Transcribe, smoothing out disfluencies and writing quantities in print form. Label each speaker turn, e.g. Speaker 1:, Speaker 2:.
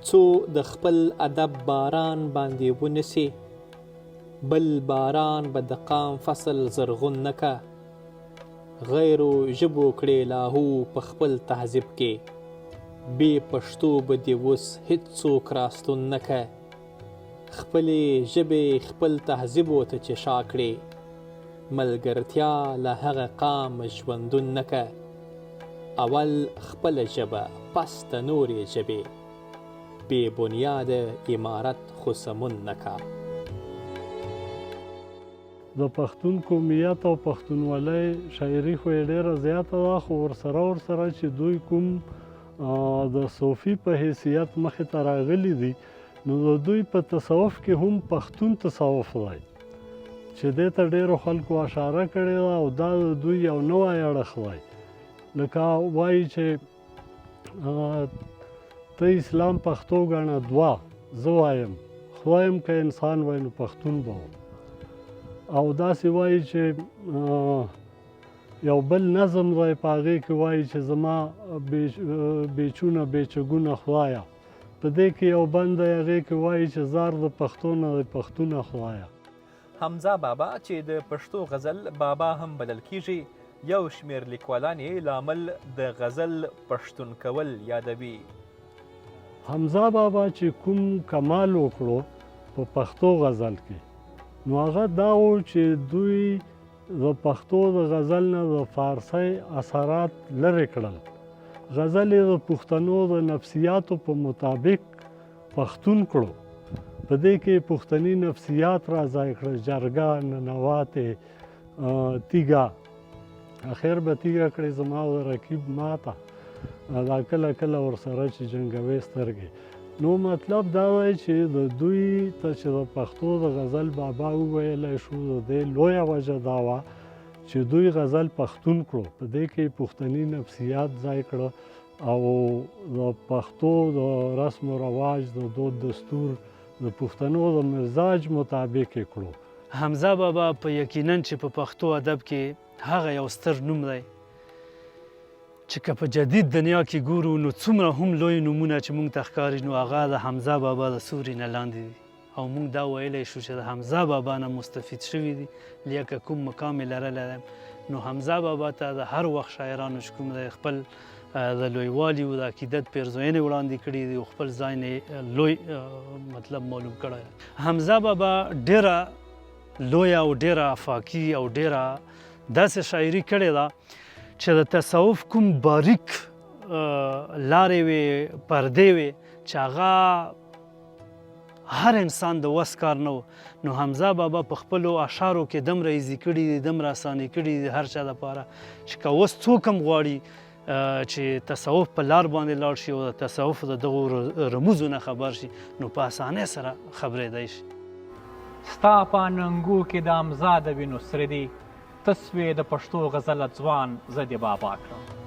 Speaker 1: څو د خپل ادب باران باندې ونسي بل باران به د قام فصل زرغون نکه غیرو ژبو کړې لاهو په خپل تهذیب کې بې پښتو به دې اوس هېڅوک راستون نکه خپلې ژبې خپل تهذیبو ته چې شا کړې ملګرتیا له هغه قام ژوندون نکه اول خپله ژبه پس د نورې ژبې بې بنیاده عمارت خو سمون نکه
Speaker 2: د پښتون قومیت او پښتونولۍ شاعري خو یې ډېره زیاته ده خو ورسره چې دوی کوم د صوفي په حیثیت مخې ته راغلي دي نو د دوی په تصوف کې هم پښتون تصوف دی چې دې ته ډېرو خلکو اشاره کړې ده او دا د دوی یو نوی اړخ دی لکه وایي چې ته اسلام پښتو ګڼه دوه زه وایم خدایم که انسان وای نو پښتون به و او داسې وایي چې یو بل نظم دی په هغې کې وایي چې زما بیچونه بیچګونه خدایه په دې کې یو بند دی هغې کې وایي چې زار د پښتو نه دی پښتونه خدایه
Speaker 1: حمزه بابا چې د پښتو غزل بابا هم بلل کیږي یو شمېر لیکوالان یې لامل د غزل پښتون کول یادوي
Speaker 2: حمزه بابا چې کوم کمال وکړو په پښتو غزل کې نو هغه دا و چې دوی د پښتو د غزل نه د فارسي اثرات لرې کړل غزل یې د پښتنو د نفسیاتو په مطابق پښتون کړو په دې کې پښتني نفسیات را ځای کړل جرګه ننواتې تیږه اخر به تیږه کړې زما د رقیب ماته دا کله کله ورسره چې جنګوي سترګې نو مطلب دا دی چې د دوی ته چې د پښتو د غزل بابا وویلی شو د دې لویه وجه دا وه چې دوی غزل پښتون کړو په دې کې پښتني نفسیات ځای کړه او د پښتو د رسم و رواج د دود دستور د پښتنو د مزاج مطابق یې کړو
Speaker 3: حمزه بابا په یقینا چې په پښتو ادب کې هغه یو ستر نوم دی چې که په جدید دنیا کې ګورو نو څومره هم لوی نومونه چې موږ ته ښکاري نو هغه د حمزه بابا د سوري نه لاندې دي او موږ دا ویلی شو چې د حمزه بابا نه مستفید شوي دي لیکه کوم مقام یې لرلی دی نو حمزه بابا ته د هر وخت شاعرانو چې کوم دی خپل د لویوالي او د عقیدت پیرزوینې وړاندې کړي دي او خپل ځای نه لوی مطلب معلوم کړی حمزه بابا ډېره لویه او ډېره افاقي او ډېره داسې شاعري کړې ده چې د تصوف کوم باریک لارې وې پردې وې چې هغه هر انسان د وس کار نه و نو حمزه بابا په خپلو اشعارو کې دومره ایزي کړي دي دومره اساني کړي دي هر چا دپاره چې که اوس څوک هم غواړي چې تصوف په لار باندې لاړ شي او د تصوف د دغو رموزو نه خبر شي نو په اسانۍ سره خبرېدی شي
Speaker 4: ستا په ننګو کې د حمزه د وینو سره دي ته سوې د پښتو غزله ځوان زه دې بابا کړم